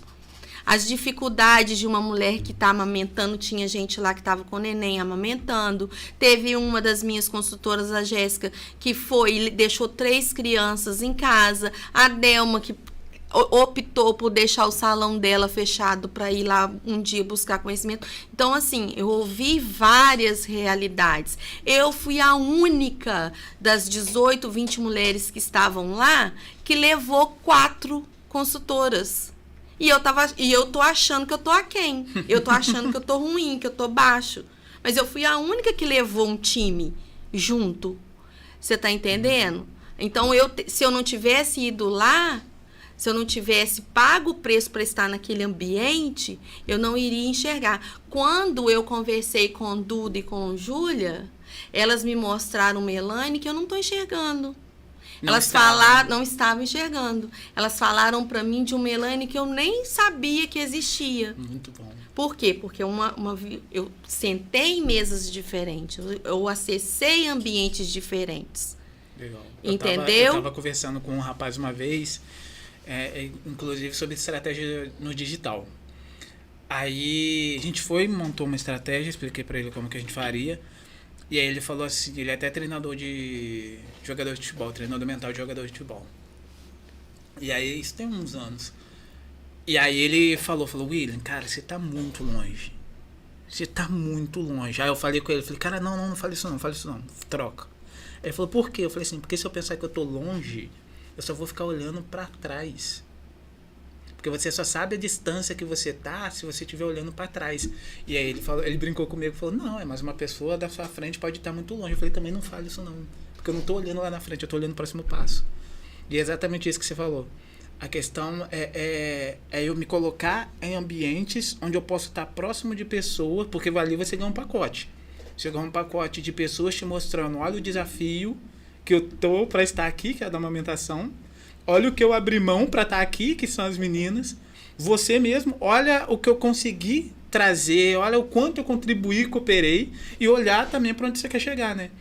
As dificuldades de uma mulher que está amamentando, tinha gente lá que estava com neném amamentando. Teve uma das minhas consultoras, a Jéssica, que foi e deixou 3 crianças em casa. A Delma, que optou por deixar o salão dela fechado para ir lá um dia buscar conhecimento. Então, assim, eu ouvi várias realidades. Eu fui a única das 18, 20 mulheres que estavam lá que levou 4 consultoras. E eu tô achando que eu tô aquém. Eu tô achando que eu tô ruim, que eu tô baixo. Mas eu fui a única que levou um time junto. Você tá entendendo? Então, se eu não tivesse ido lá, se eu não tivesse pago o preço para estar naquele ambiente, eu não iria enxergar. Quando eu conversei com Duda e com Júlia, elas me mostraram uma Elaine que eu não tô enxergando. Não estavam enxergando. Elas falaram para mim de uma Elaine que eu nem sabia que existia. Muito bom. Por quê? Porque eu sentei em mesas diferentes. Eu acessei ambientes diferentes. Legal. Entendeu? Eu estava conversando com um rapaz uma vez, inclusive sobre estratégia no digital. Aí a gente montou uma estratégia, expliquei para ele como que a gente faria. E aí ele falou assim, ele é até treinador de jogador de futebol, treinador mental de jogador de futebol. E aí, isso tem uns anos. E aí ele falou, William, cara, você tá muito longe. Você tá muito longe. Aí eu falei com ele, cara, não fale isso não, troca. Aí ele falou, por quê? Eu falei assim, porque se eu pensar que eu tô longe, eu só vou ficar olhando pra trás. Porque você só sabe a distância que você tá se você estiver olhando para trás. E aí ele brincou comigo e falou, não, mas uma pessoa da sua frente pode estar muito longe. Eu falei, também não fale isso não. Porque eu não tô olhando lá na frente, eu tô olhando o próximo passo. E é exatamente isso que você falou. A questão é eu me colocar em ambientes onde eu posso estar próximo de pessoas, porque ali você ganha um pacote. Você ganha um pacote de pessoas te mostrando, olha o desafio que eu tô para estar aqui, que é a da amamentação. Olha o que eu abri mão para estar aqui, que são as meninas. Você mesmo, olha o que eu consegui trazer, olha o quanto eu contribuí, cooperei. E olhar também para onde você quer chegar, né?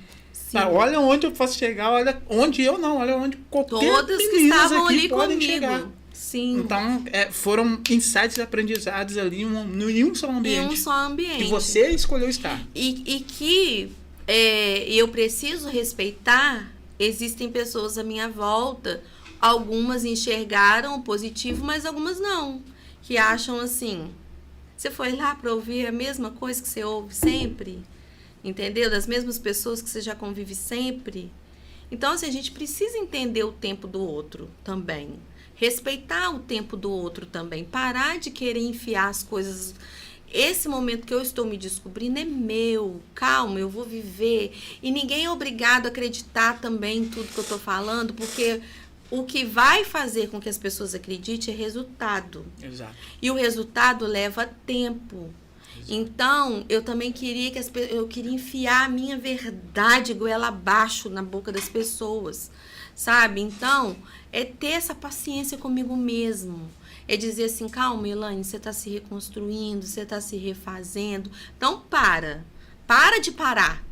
Tá, olha onde eu posso chegar, olha onde olha onde qualquer todas que estavam aqui ali podem comigo. Chegar. Sim. Então, foram insights aprendizados ali em um só ambiente. Em um só ambiente. Que você escolheu estar. E que eu preciso respeitar, existem pessoas à minha volta, algumas enxergaram o positivo, mas algumas não, que acham assim, você foi lá para ouvir a mesma coisa que você ouve sempre, entendeu? Das mesmas pessoas que você já convive sempre. Então, assim, a gente precisa entender o tempo do outro também, respeitar o tempo do outro também, parar de querer enfiar as coisas. Esse momento que eu estou me descobrindo é meu, calma, eu vou viver. E ninguém é obrigado a acreditar também em tudo que eu estou falando, porque o que vai fazer com que as pessoas acreditem é resultado. Exato. E o resultado leva tempo. Exato. Então, eu também queria eu queria enfiar a minha verdade goela abaixo na boca das pessoas, sabe? Então, é ter essa paciência comigo mesmo. É dizer assim, calma, Elaine, você está se reconstruindo, você está se refazendo. Então, para de parar.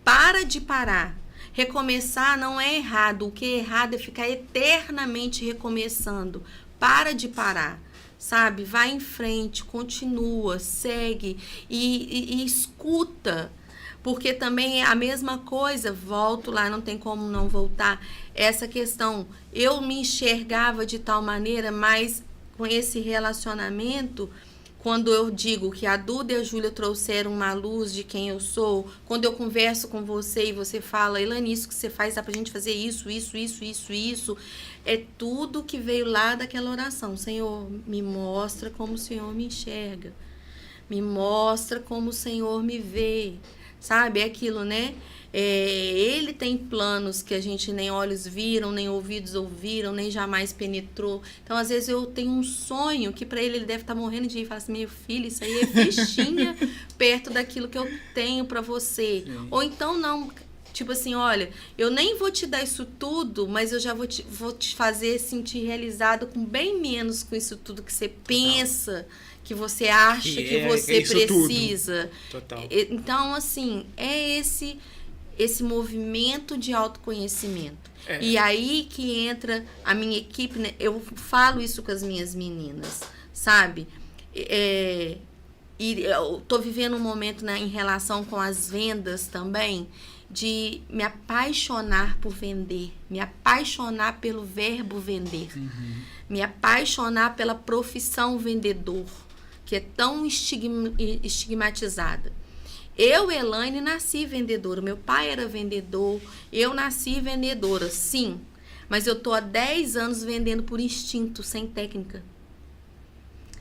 Para de parar. Recomeçar não é errado. O que é errado é ficar eternamente recomeçando. Para de parar, sabe? Vai em frente, continua, segue e escuta. Porque também é a mesma coisa, volto lá, não tem como não voltar. Essa questão, eu me enxergava de tal maneira, mas com esse relacionamento, quando eu digo que a Duda e a Júlia trouxeram uma luz de quem eu sou, quando eu converso com você e você fala, Elaine, isso que você faz, dá pra gente fazer isso, é tudo que veio lá daquela oração. Senhor, me mostra como o Senhor me enxerga, me mostra como o Senhor me vê. Sabe, é aquilo, né? Ele tem planos que a gente nem olhos viram, nem ouvidos ouviram, nem jamais penetrou. Então, às vezes, eu tenho um sonho que para ele deve estar morrendo de rir. Fala assim, meu filho, isso aí é fichinha perto daquilo que eu tenho para você. Sim. Ou então, não, tipo assim, olha, eu nem vou te dar isso tudo, mas eu já vou te fazer sentir realizado com bem menos com isso tudo que você pensa, que você acha que você precisa. Total. Então, assim, é esse movimento de autoconhecimento. E aí que entra a minha equipe, né? Eu falo isso com as minhas meninas, sabe? E eu tô vivendo um momento, né, em relação com as vendas também, de me apaixonar por vender, me apaixonar pelo verbo vender, me apaixonar pela profissão vendedor, que é tão estigmatizada. Eu, Elaine, nasci vendedora. Meu pai era vendedor. Eu nasci vendedora, sim. Mas eu tô há 10 anos vendendo por instinto, sem técnica.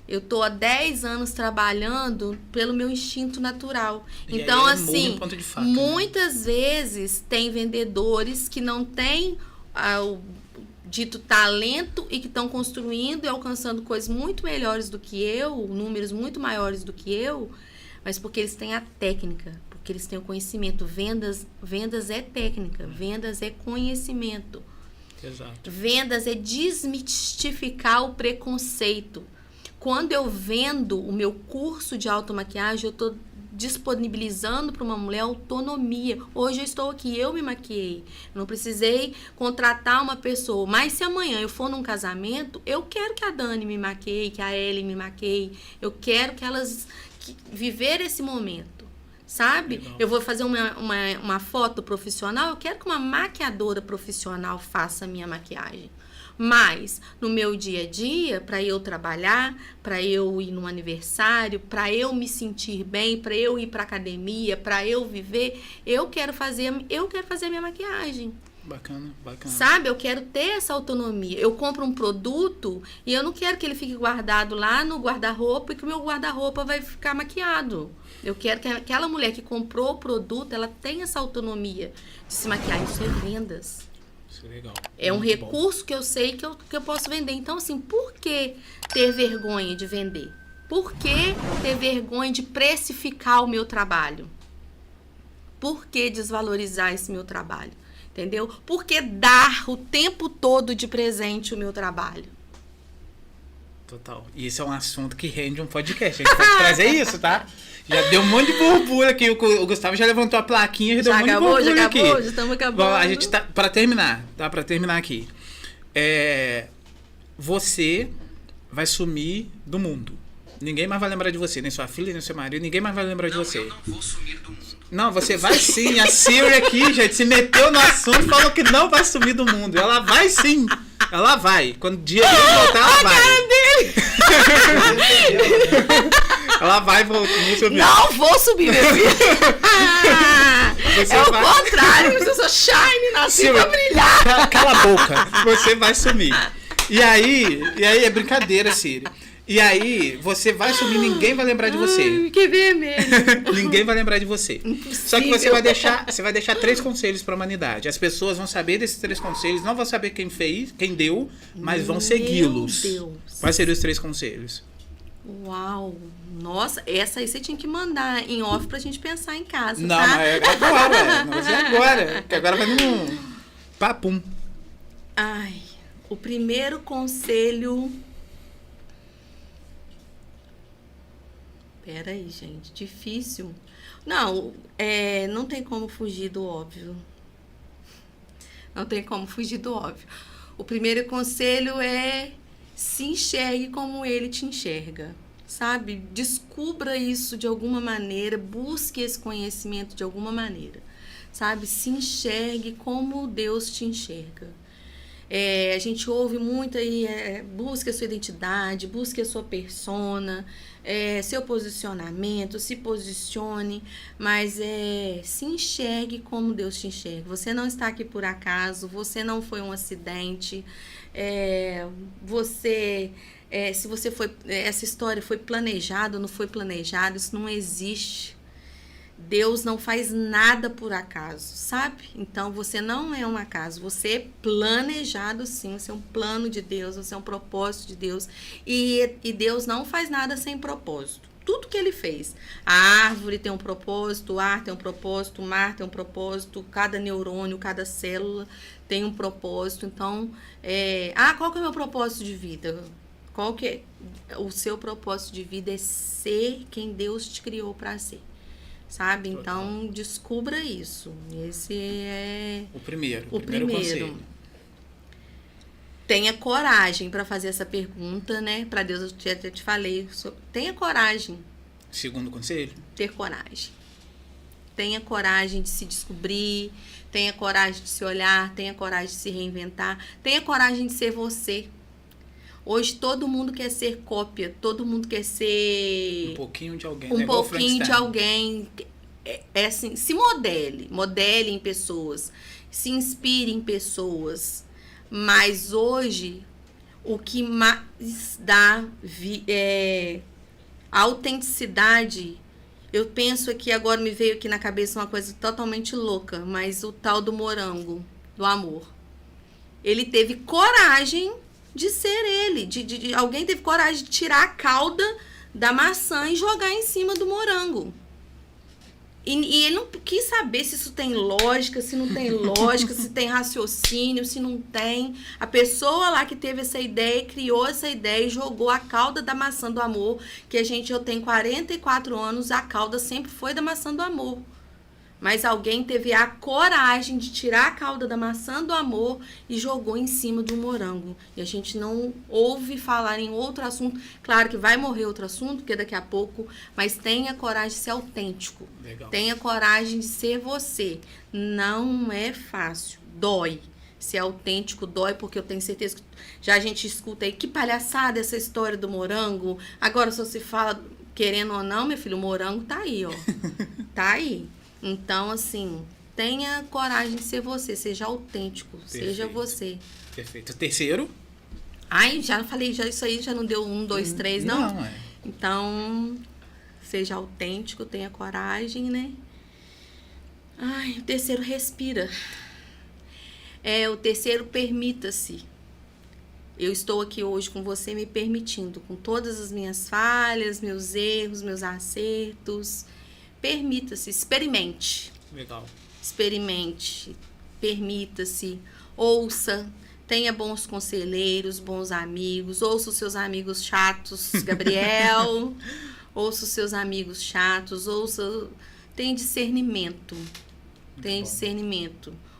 Eu tô há 10 anos trabalhando pelo meu instinto natural. E então, assim, ponto de faca, muitas vezes tem vendedores que não têm o dito talento e que estão construindo e alcançando coisas muito melhores do que eu, números muito maiores do que eu, mas porque eles têm a técnica, porque eles têm o conhecimento. Vendas é técnica, vendas é conhecimento. Exato. Vendas é desmistificar o preconceito. Quando eu vendo o meu curso de automaquiagem, eu estou disponibilizando para uma mulher autonomia. Hoje eu estou aqui, eu me maquiei. Não precisei contratar uma pessoa. Mas se amanhã eu for num casamento, eu quero que a Dani me maqueie, que a Ellen me maqueie. Eu quero que elas viver esse momento, sabe? Legal. Eu vou fazer uma foto profissional, eu quero que uma maquiadora profissional faça a minha maquiagem. Mas, no meu dia a dia, para eu trabalhar, para eu ir num aniversário, para eu me sentir bem, para eu ir para academia, para eu viver, eu quero fazer a minha maquiagem. Bacana. Sabe? Eu quero ter essa autonomia. Eu compro um produto e eu não quero que ele fique guardado lá no guarda-roupa e que o meu guarda-roupa vai ficar maquiado. Eu quero que aquela mulher que comprou o produto, ela tenha essa autonomia de se maquiar. Isso é vendas. Legal. É um recurso que eu sei que eu posso vender. Então, assim, por que ter vergonha de vender? Por que ter vergonha de precificar o meu trabalho? Por que desvalorizar esse meu trabalho? Entendeu? Por que dar o tempo todo de presente o meu trabalho? Total. E esse é um assunto que rende um podcast. A gente pode trazer isso, tá? Já deu um monte de borbulha aqui. O Gustavo já levantou a plaquinha e já deu um monte de borbulha aqui. Já estamos acabando. Bom, a gente tá... Pra terminar, tá? Pra terminar aqui. Você vai sumir do mundo. Ninguém mais vai lembrar de você, nem sua filha, nem seu marido, ninguém mais vai lembrar de você. Eu não vou sumir do mundo. Não, você vai sim. A Siri aqui, gente, se meteu no assunto e falou que não vai sumir do mundo. Ela vai sim. Ela vai. Quando o dia dele voltar, ela vai. Ela vai voltar. Não vou subir, meu filho. É o contrário. Eu sou shine, nasci pra brilhar. Cala a boca. Você vai sumir. E aí é brincadeira, Siri. E aí, você vai sumir, ninguém vai lembrar de você. Ai, que vermelho. Ninguém vai lembrar de você. Impossível. Só que você vai deixar 3 conselhos para a humanidade. As pessoas vão saber desses 3 conselhos, não vão saber quem fez, quem deu, mas vão segui-los. Meu Deus. Quais seriam os 3 conselhos? Uau. Nossa, essa aí você tinha que mandar em off pra gente pensar em casa, Não, tá? mas é agora. Não vai ser agora. Porque agora vai num papum. Ai, o primeiro conselho... Pera aí, gente. Difícil. Não, não tem como fugir do óbvio. Não tem como fugir do óbvio. O primeiro conselho é se enxergue como ele te enxerga, sabe? Descubra isso de alguma maneira, busque esse conhecimento de alguma maneira, sabe? Se enxergue como Deus te enxerga. A gente ouve muito aí, busque a sua identidade, busque a sua persona, seu posicionamento, se posicione, mas se enxergue como Deus te enxerga. Você não está aqui por acaso, você não foi um acidente, se você foi, essa história foi planejada ou não foi planejada, isso não existe. Deus não faz nada por acaso, sabe? Então, você não é um acaso, você é planejado sim, você é um plano de Deus, você é um propósito de Deus. E Deus não faz nada sem propósito. Tudo que ele fez. A árvore tem um propósito, o ar tem um propósito, o mar tem um propósito, cada neurônio, cada célula tem um propósito. Então, qual que é o meu propósito de vida? Qual que é? O seu propósito de vida é ser quem Deus te criou para ser. Sabe? Então, descubra isso. Esse é o primeiro conselho. Tenha coragem para fazer essa pergunta, né? Para Deus, eu já te falei. Tenha coragem. Segundo conselho? Ter coragem. Tenha coragem de se descobrir. Tenha coragem de se olhar. Tenha coragem de se reinventar. Tenha coragem de ser você. Hoje todo mundo quer ser cópia, todo mundo quer ser... Um pouquinho de alguém. Um pouquinho de alguém. Assim, se modele em pessoas, se inspire em pessoas. Mas hoje, o que mais dá autenticidade, eu penso aqui, agora me veio aqui na cabeça uma coisa totalmente louca, mas o tal do morango, do amor. Ele teve coragem de ser ele, alguém teve coragem de tirar a cauda da maçã e jogar em cima do morango. E ele não quis saber se isso tem lógica, se não tem lógica, se tem raciocínio, se não tem. A pessoa lá que teve essa ideia, criou essa ideia e jogou a cauda da maçã do amor, que eu tenho 44 anos, a cauda sempre foi da maçã do amor. Mas alguém teve a coragem de tirar a cauda da maçã do amor e jogou em cima do morango. E a gente não ouve falar em outro assunto. Claro que vai morrer outro assunto, porque daqui a pouco, mas tenha coragem de ser autêntico. Legal. Tenha coragem de ser você. Não é fácil. Dói. Ser autêntico dói, porque eu tenho certeza que já a gente escuta aí, que palhaçada essa história do morango. Agora só se fala, querendo ou não, meu filho, o morango tá aí, ó. Tá aí. Então, assim, tenha coragem de ser você, seja autêntico, Perfeito. Seja você. Perfeito. O terceiro? Ai, já falei, isso aí já não deu 1, 2, 3, não? Não, Então, seja autêntico, tenha coragem, né? Ai, o terceiro, respira. O terceiro, permita-se. Eu estou aqui hoje com você me permitindo, com todas as minhas falhas, meus erros, meus acertos. Permita-se, experimente. Legal. Experimente, permita-se, ouça, tenha bons conselheiros, bons amigos, ouça os seus amigos chatos, Gabriel, ouça os seus amigos chatos, tenha discernimento,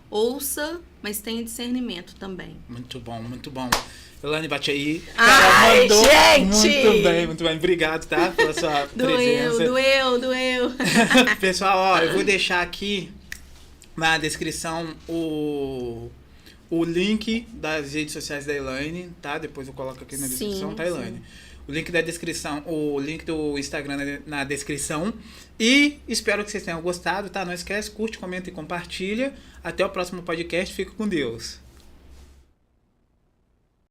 ouça mas tenha discernimento também. Muito bom, muito bom. Elaine, bate aí. Ai, mandou gente! muito bem, muito bem. Obrigado, tá? Pela sua presença. Doeu. Pessoal, ó, eu vou deixar aqui na descrição o link das redes sociais da Elaine, tá? Depois eu coloco aqui na descrição, tá, Elaine? Sim. O link da descrição, o link do Instagram na descrição. E espero que vocês tenham gostado, tá? Não esquece, curte, comenta e compartilha. Até o próximo podcast. Fica com Deus.